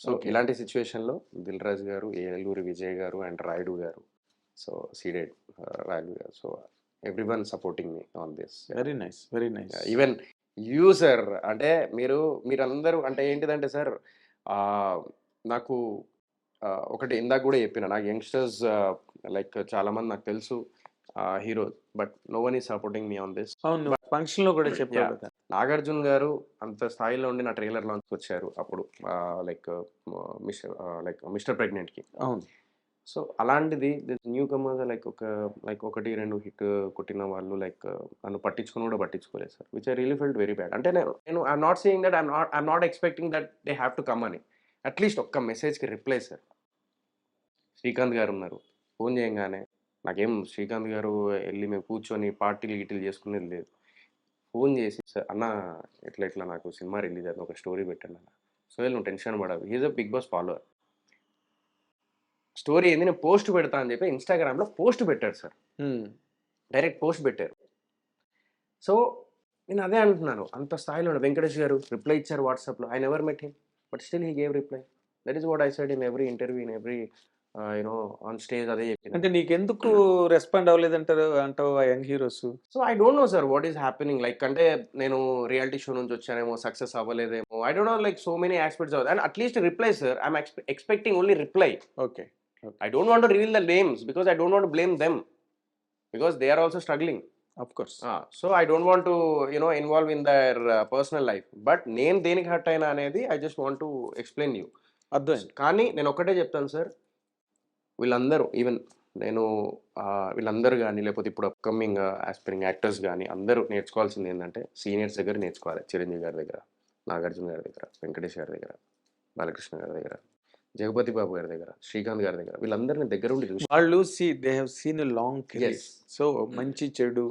So ఇలాంటి సిచ్యువేషన్లో దిల్ రాజు గారు, ఏలూరి విజయ్ గారు అండ్ రాయుడు గారు, సో సీడెడ్ రాయుడు గారు, so everyone supporting me on this. Very nice, very nice. Even you sir, అంటే మీరందరూ అంటే ఏంటిదంటే సార్, నాకు ఒకటి ఇందాక కూడా చెప్పిన, నాకు యంగ్స్టర్స్ లైక్ చాలామంది నాకు తెలుసు hero, but no one is supporting me on this. అవును, ఫంక్షన్లో కూడా చెప్పావు కదా. నాగార్జున గారు అంత స్థాయిలో ఉండి నా ట్రైలర్ లాంచ్ వచ్చారు అప్పుడు, లైక్ మిస్టర్ ప్రెగ్నెంట్కి. అవును. సో అలాంటిది న్యూ కమర్స్ లైక్ ఒకటి రెండు హిట్ కొట్టిన వాళ్ళు లైక్ నన్ను పట్టించుకుని కూడా పట్టించుకోలేదు sir, which I really felt very bad. అంటే నేను I'm not saying that I'm not expecting that they have to come అని, అట్లీస్ట్ ఒక్క మెసేజ్కి రిప్లై సార్. శ్రీకాంత్ గారు ఉన్నారు, ఫోన్ చేయంగానే నాకేం శ్రీకాంత్ గారు వెళ్ళి మేము కూర్చొని పార్టీలు గిటీలు చేసుకునేది లేదు, ఫోన్ చేసి సార్ అన్న ఇట్లా నాకు సినిమా రిలీజ్ అవుతుంది, ఒక స్టోరీ పెట్టండి అన్న. సో నువ్వు టెన్షన్ పడవు, he's a Bigg Boss follower. Story ఏంది, నేను పోస్ట్ పెడతా అని చెప్పి ఇన్స్టాగ్రామ్లో పోస్ట్ పెట్టాడు సార్, డైరెక్ట్ పోస్ట్ పెట్టారు. సో నేను అదే అంటున్నాను, అంత స్థాయిలో వెంకటేష్ గారు రిప్లై ఇచ్చారు వాట్సాప్లో, I never met him but still he gave reply. That is what I said in every interview, in every on stage అదే చెప్పిన. అంటే నీకెందుకు రెస్పాండ్ అంటావు ఆ young heroes? So I don't know sir what is happening, like అంటే నేను reality show నుంచి వచ్చానేమో, సక్సెస్ అవ్వలేదేమో, I don't know, like so many aspects of, and at least reply sir, I'm expecting only reply. Okay. I don't want to reveal the names because I don't want to blame them because they are also struggling. Of course. So I don't want to involve in their personal life. But name దేనికి hurt అయినా అనేది I just want to explain you. అర్థం. కానీ నేను ఒకటే చెప్తాను sir, వీళ్ళందరూ even వీళ్ళందరూ కానీ లేకపోతే ఇప్పుడు అప్కమింగ్ ఆస్పిరింగ్ యాక్టర్స్ కానీ అందరూ నేర్చుకోవాల్సింది ఏంటంటే సీనియర్స్ దగ్గర నేర్చుకోవాలి. చిరంజీవి గారి దగ్గర, నాగార్జున గారి దగ్గర, వెంకటేష్ గారి దగ్గర, బాలకృష్ణ గారి దగ్గర, జగపతి బాబు గారి దగ్గర, శ్రీకాంత్ గారి దగ్గర, వీళ్ళందరినీ దగ్గర ఉండి చూసి వాళ్ళు they have seen a long career. So మంచి చెడు,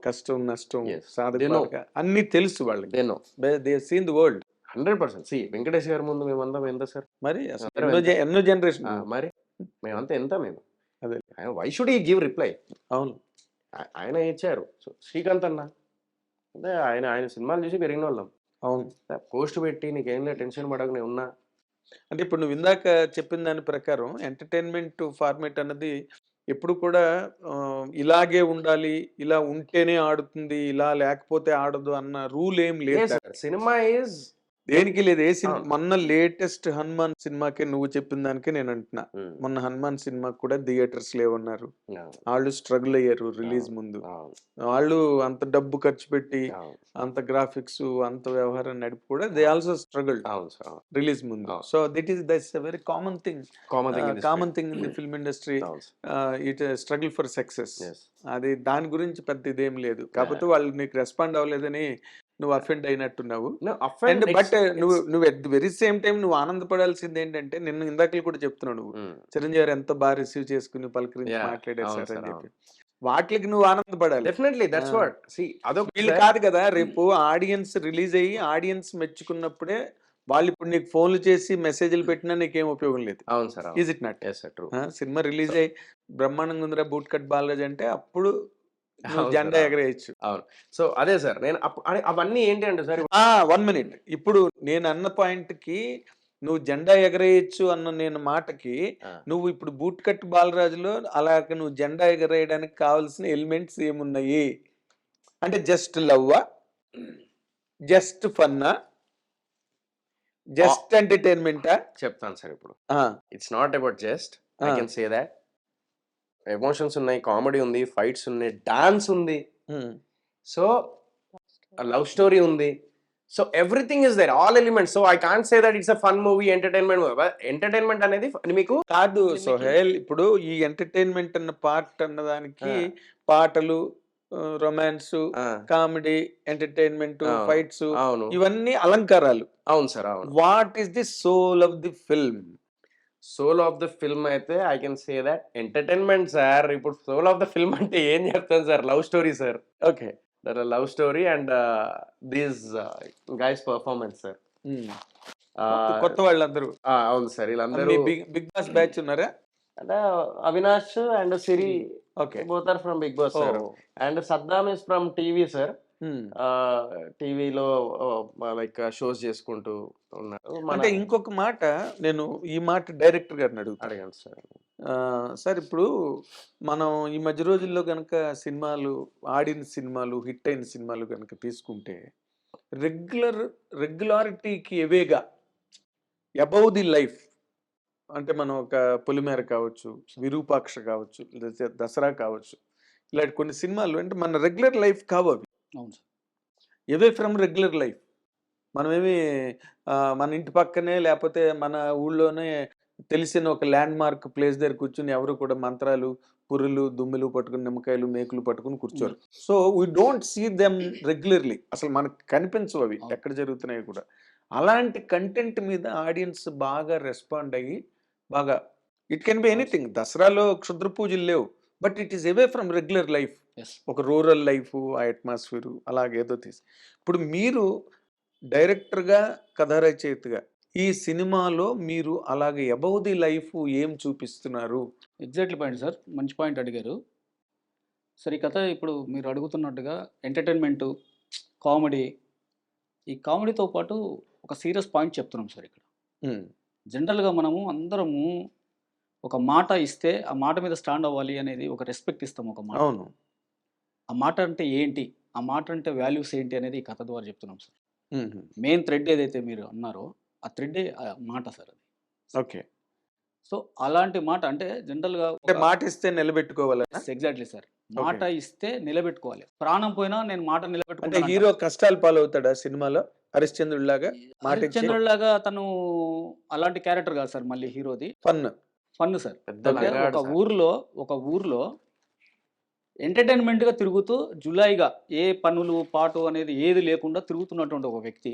కష్టం నష్టం, సాధక అన్ని తెలుసు వాళ్ళకి. They seen the world 100%. See Venkatesh గారి ముందు మేమంతా ఎంత సార్, మరి ఎన్నో జనరేషన్, మరి మేమంతా ఎంత మేము అదే. ఆయన why should he give reply? అవును, ఆయన ఇచ్చారు. సో శ్రీకాంత్ అన్న అంటే ఆయన సినిమాలు చూసి పెరిగిన వాళ్ళం. అవును, పోస్ట్ పెట్టి నీకేం టెన్షన్ పడక నేను ఉన్నా అంటే ఇప్పుడు నువ్వు ఇందాక చెప్పిన దాని ప్రకారం ఎంటర్టైన్మెంట్ ఫార్మేట్ అన్నది ఎప్పుడు కూడా ఇలాగే ఉండాలి, ఇలా ఉంటేనే ఆడుతుంది, ఇలా లేకపోతే ఆడదు అన్న రూల్ ఏం లేదు. సినిమా ఈజ్ దేనికి లేదు. ఏ సినిమా మొన్న లేటెస్ట్ హనుమాన్ సినిమాకే నువ్వు చెప్పిన దానికే నేను అంటున్నా, మొన్న హనుమాన్ సినిమా కూడా థియేటర్స్ లేవన్నారు, వాళ్ళు స్ట్రగుల్ అయ్యారు రిలీజ్ ముందు, వాళ్ళు అంత డబ్బు ఖర్చు పెట్టి అంత గ్రాఫిక్స్ అంత వ్యవహారం నడిపి కూడా దే ఆల్సో స్ట్రగుల్ రిలీజ్ ముందు. So that's a very common thing in the film industry, it struggle for success. అది దాని గురించి పెద్ద ఇదేం లేదు. కాకపోతే వాళ్ళు నీకు రెస్పాండ్ అవ్వలేదని నువ్వు అఫెండ్ అయినట్టున్నావు. బట్ నువ్వు at the very same time నువ్వు ఆనందపడాల్సింది ఏంటంటే, నిన్ను ఇందాకలు కూడా చెప్తున్నావు, నువ్వు చిరంజీవి గారు ఎంత బాగా రిసీవ్ చేసుకుని పలకరించి మాట్లాడేసారు అని చెప్పి, వాటికి నువ్వు ఆనందపడాలి. Definitely that's what. సి అదొక వీళ్ళు కాదు కదా, రేపు ఆడియన్స్ రిలీజ్ అయ్యి ఆడియన్స్ మెచ్చుకున్నప్పుడే వాళ్ళు ఇప్పుడు నీకు ఫోన్లు చేసి మెసేజ్లు పెట్టినా నీకేం ఉపయోగం లేదు. అవును sir, is it not? Cinema release అయ్యి బ్రహ్మాండంగా ఉందిరా బూట్ కట్ బాలరాజ్ అంటే అప్పుడు జెండా ఎగరేయచ్చు. అవును. సో అదే సార్, నేను అవన్నీ ఏంటి అంటే సార్ 1 minute, ఇప్పుడు నేను అన్న పాయింట్ కి నువ్వు జెండా ఎగరేయచ్చు అన్న నేను మాటకి నువ్వు ఇప్పుడు బూట్ కట్ బాలరాజులో అలాగ నువ్వు జెండా ఎగరేయడానికి కావాల్సిన ఎలిమెంట్స్ ఏమున్నాయి అంటే, జస్ట్ లవ్వా, జస్ట్ ఫన్నా, జస్ట్ ఎంటర్టైన్మెంటా? చెప్తాను సార్. ఇప్పుడు it's not about just, I can say that emotions ఉన్నాయి, కామెడీ ఉంది, ఫైట్స్ ఉన్నాయి, డాన్స్ ఉంది, సో లవ్ స్టోరీ ఉంది, so everything is there, all elements. So I can't say that it's a fun movie, entertainment అనేది మీకు కాదు సోహెల్. ఇప్పుడు ఈ ఎంటర్టైన్మెంట్ అన్న పార్ట్ అన్నదానికి పాటలు, రొమాన్స్, కామెడీ, ఎంటర్టైన్మెంట్, ఫైట్స్, ఇవన్నీ అలంకారాలు. అవును సార్, అవును. What is the soul of the film? Soul of the film అయితే I can say that entertainment sir. ఇప్పుడు సోల్ ఆఫ్ ద ఫిల్మ్ అంటే ఏం చెప్తాను sir, love story sir. Okay, love story and these guys performance sir. కొత్త వాళ్ళందరూ. అవును sir, వీళ్ళందరూ big boss batch ఉన్నారా? అంటే Avinash and Siri, okay, both are from Bigg Boss sir. And Saddam is from TV sir. టీవీలో లైక్ షోస్ చేసుకుంటూ ఉన్నారు. అంటే ఇంకొక మాట, నేను ఈ మాట డైరెక్టర్ గారిని అడుగుతాను. అడగండి సార్. సార్ ఇప్పుడు మనం ఈ మధ్య రోజుల్లో కనుక సినిమాలు, ఆడిన సినిమాలు, హిట్ అయిన సినిమాలు కనుక తీసుకుంటే రెగ్యులారిటీకి ఎవేగా అబౌవ్ ది లైఫ్, అంటే మనం ఒక పొలిమేర కావచ్చు, విరూపాక్ష కావచ్చు, లేదా దసరా కావచ్చు, ఇలాంటి కొన్ని సినిమాలు అంటే మన రెగ్యులర్ లైఫ్ కావు అవి. అవును sir. Away from regular life. మనమేమి మన ఇంటి పక్కనే లేకపోతే మన ఊళ్ళోనే తెలిసిన ఒక ల్యాండ్ మార్క్ ప్లేస్ దగ్గర కూర్చుని ఎవరు కూడా మంత్రాలు, పుర్రులు, దుమ్ములు పట్టుకుని, నిమ్మకాయలు, మేకులు పట్టుకుని కూర్చోరు. So we don't see them regularly. అసలు మనకు కనిపించవు అవి ఎక్కడ జరుగుతున్నాయి కూడా. అలాంటి కంటెంట్ మీద ఆడియన్స్ బాగా రెస్పాండ్ అయ్యి బాగా, ఇట్ కెన్ బి ఎనీథింగ్. దసరాలో క్షుద్ర పూజలు లేవు, but it is away from regular life. ఒక రూరల్ లైఫ్, ఆ అట్మాస్ఫియర్ అలాగేదో తీసి. ఇప్పుడు మీరు డైరెక్టర్గా, కథా రచయితగా ఈ సినిమాలో మీరు అలాగే అబౌవ్ ది లైఫ్ ఏం చూపిస్తున్నారు? ఎగ్జాక్ట్లీ పాయింట్ సార్, మంచి పాయింట్ అడిగారు సార్. ఈ కథ ఇప్పుడు మీరు అడుగుతున్నట్టుగా ఎంటర్టైన్మెంటు, కామెడీ, ఈ కామెడీతో పాటు ఒక సీరియస్ పాయింట్ చెప్తున్నాం సార్ ఇక్కడ. జనరల్గా మనము అందరము ఒక మాట ఇస్తే ఆ మాట మీద స్టాండ్ అవ్వాలి అనేది ఒక రెస్పెక్ట్ ఇస్తాం ఒక మాట. అవును. ఆ మాట అంటే ఏంటి, ఆ మాట అంటే వాల్యూస్ ఏంటి అనేది ఈ కథ ద్వారా చెప్తున్నాం సార్. మెయిన్ థ్రెడ్ ఏదైతే మీరు అన్నారో ఆ థ్రెడ్డే మాట సార్ అది. ఓకే. సో అలాంటి మాట అంటే జనరల్గా మాట ఇస్తే నిలబెట్టుకోవాలి. ఎగ్జాక్ట్లీ సార్, మాట ఇస్తే నిలబెట్టుకోవాలి. ప్రాణం పోయినా నేను మాట అంటే నిలబెట్టుకుంటా. హీరో కష్టాలు పాలవుతాడా సినిమాలో హరిశ్చంద్రుడు లాగా? హరిశ్చంద్రుడిలాగా తను అలాంటి క్యారెక్టర్ కాదు సార్. మళ్ళీ హీరోది ఫన్ సార్. ఒక ఊర్లో ఎంటర్టైన్మెంట్గా తిరుగుతూ జులాయిగా ఏ పనులు పాటు అనేది ఏది లేకుండా తిరుగుతున్నటువంటి ఒక వ్యక్తి.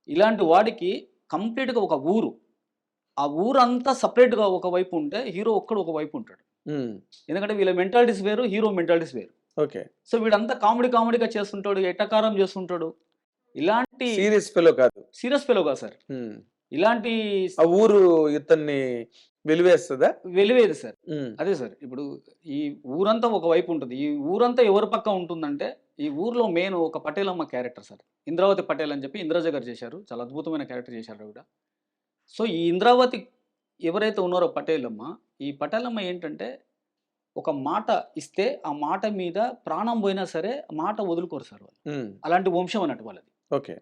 ఇలాంటి వాడికి కంప్లీట్గా ఒక ఊరు, ఆ ఊరంతా సపరేట్గా ఒకవైపు ఉంటే హీరో ఒక్కడు ఒకవైపు ఉంటాడు. ఎందుకంటే వీళ్ళ మెంటాలిటీస్ వేరు, హీరో మెంటాలిటీస్ వేరు. ఓకే. సో వీడంతా కామెడీగా చేస్తుంటాడు, ఎట్టకారం చేస్తుంటాడు. ఇలాంటి సీరియస్ ఫెలో కాదు సార్. ఇలాంటి ఆ ఊరు ఇతన్ని వెలివేస్తుందా? వెలివేది సార్. అదే సార్, ఇప్పుడు ఈ ఊరంతా ఒకవైపు ఉంటుంది. ఈ ఊరంతా ఎవరి పక్క ఉంటుందంటే ఈ ఊర్లో మెయిన్ ఒక పటేలమ్మ క్యారెక్టర్ సార్, ఇంద్రావతి పటేల్ అని చెప్పి ఇంద్రజ గారు చేశారు. చాలా అద్భుతమైన క్యారెక్టర్ చేశారు కూడా. సో ఈ ఇంద్రావతి ఎవరైతే ఉన్నారో పటేలమ్మ, ఈ పటేలమ్మ ఏంటంటే ఒక మాట ఇస్తే ఆ మాట మీద ప్రాణం పోయినా సరే మాట వదులుకోరు సార్ వాళ్ళు. అలాంటి వంశం అన్నట్టు వాళ్ళది. ఓకే.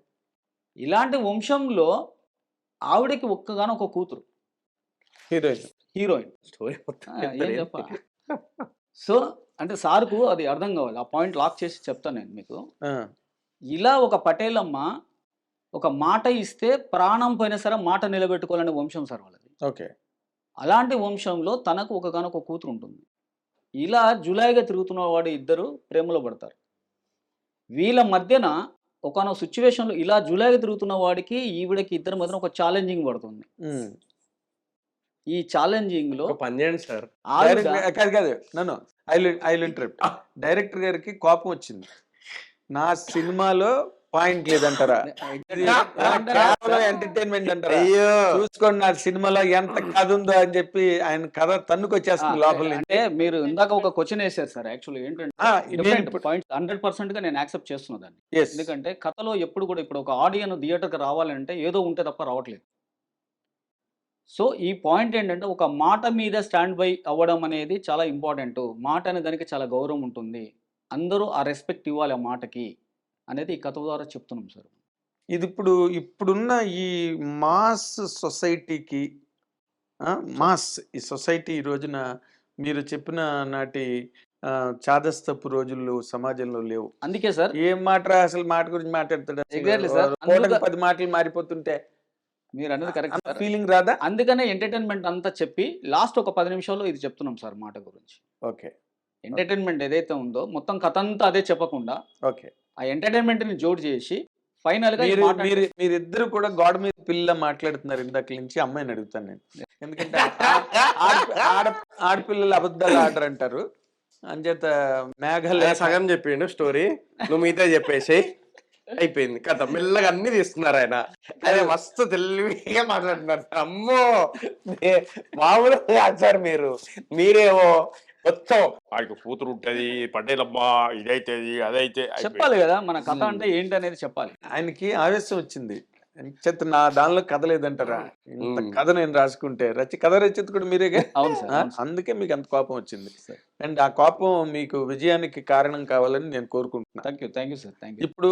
ఇలాంటి వంశంలో ఆవిడకి ఒక్కగానొక కూతురు, హీరోయిన్. ఏం చెప్పా. సో అంటే సార్కు అది అర్థం కావాలి, ఆ పాయింట్ లాక్ చేసి చెప్తాను నేను మీకు. ఇలా ఒక పటేలమ్మ ఒక మాట ఇస్తే ప్రాణం పోయినా సరే మాట నిలబెట్టుకోవాలనే వంశం సార్ వాళ్ళది. ఓకే. అలాంటి వంశంలో తనకు ఒకగానొక కూతురు ఉంటుంది. ఇలా జులాయిగా తిరుగుతున్న వాడు ఇద్దరు ప్రేమలో పడతారు. వీళ్ళ మధ్యన ఒకనొక సిచ్యువేషన్లో ఇలా జులాయిగా తిరుగుతున్న వాడికి ఈవిడకి ఇద్దరి మధ్యన ఒక ఛాలెంజింగ్ పడుతుంది. ఈ ఛాలెంజింగ్ లో సార్ నన్ను డైరెక్టర్ గారికి కోపం వచ్చింది, నా సినిమాలో పాయింట్ లేదంటారా, ఎంటర్టైన్మెంట్ అంటారా, చూసుకోండి నా సినిమాలో ఎంత కథ ఉందో అని చెప్పి ఆయన కథ తన్నుకొచ్చేస్తుంది లోపల. అంటే మీరు ఇందాక ఒక క్వశ్చన్ వేసారు సార్. యాక్చువల్లీ ఏంటంటే 100% గా నేను యాక్సెప్ట్ చేస్తున్నా దాన్ని. ఎందుకంటే కథలో ఎప్పుడు కూడా ఇప్పుడు ఒక ఆడియన్ థియేటర్కి రావాలంటే ఏదో ఉంటే తప్ప రావట్లేదు. సో ఈ పాయింట్ ఏంటంటే ఒక మాట మీద స్టాండ్ బై అవ్వడం అనేది చాలా ఇంపార్టెంట్. మాట అనే దానికి చాలా గౌరవం ఉంటుంది, అందరూ ఆ రెస్పెక్ట్ ఇవ్వాలి ఆ మాటకి అనేది ఈ కథ ద్వారా చెప్తున్నాం సార్. ఇది ఇప్పుడున్న ఈ మాస్ సొసైటీకి, ఈ సొసైటీ ఈ రోజున మీరు చెప్పిన నాటి చాదస్తపు రోజుల్లో సమాజంలో లేవు. అందుకే సార్ ఏం మాట అసలు మాట గురించి మాట్లాడతాడు, 10 మాటలు మారిపోతుంటే మీరు అన్నది కరెక్ట్ ఫీలింగ్ రాదా? అందుకనే ఎంటర్టైన్మెంట్ అంతా చెప్పి లాస్ట్ ఒక 10 నిమిషాల్లో ఇది చెప్తున్నాం సార్ మాట గురించి. ఓకే. ఎంటర్టైన్మెంట్ ఏదైతే ఉందో మొత్తం కథ అంతా అదే చెప్పకుండా ఓకే ఆ ఎంటర్టైన్మెంట్ ని జోడ్ చేసి ఫైనల్ గా మీరిద్దరు కూడా గోడ మీద పిల్ల మాట్లాడుతున్నారు ఇందాక నుంచి. అమ్మాయిని అడుగుతాను నేను, ఎందుకంటే ఆడపిల్లలు అబద్ధాలు ఆడరు అంటారు. అంచేత మేఘాలు సగం చెప్పిండు స్టోరీ, నువ్వు మిగతా చెప్పేసి అయిపోయింది కథ. మెల్లగా అన్ని తీస్తున్నారు ఆయన, అదే మస్తు తెలివిగా మాట్లాడుతున్నారు. అమ్మో మామూలుగా సార్, మీరేమో మొత్తం ఆయనకు కూతురు ఉంటది పటేలమ్మ ఇదైతుంది అదైతే చెప్పాలి కదా మన కథ అంటే ఏంటి అనేది చెప్పాలి. ఆయనకి ఆవేశం వచ్చింది. చెత్త నా దానిలో కథ లేదంటారా? ఇంత కథ నేను రాసుకుంటే కథ రచయిత మీరేగా. అవును సార్. అందుకే మీకు అంత కోపం వచ్చింది. అండ్ ఆ కోపం మీకు విజయానికి కారణం కావాలని నేను కోరుకుంటున్నాను. Thank you sir. Thank you. ఇప్పుడు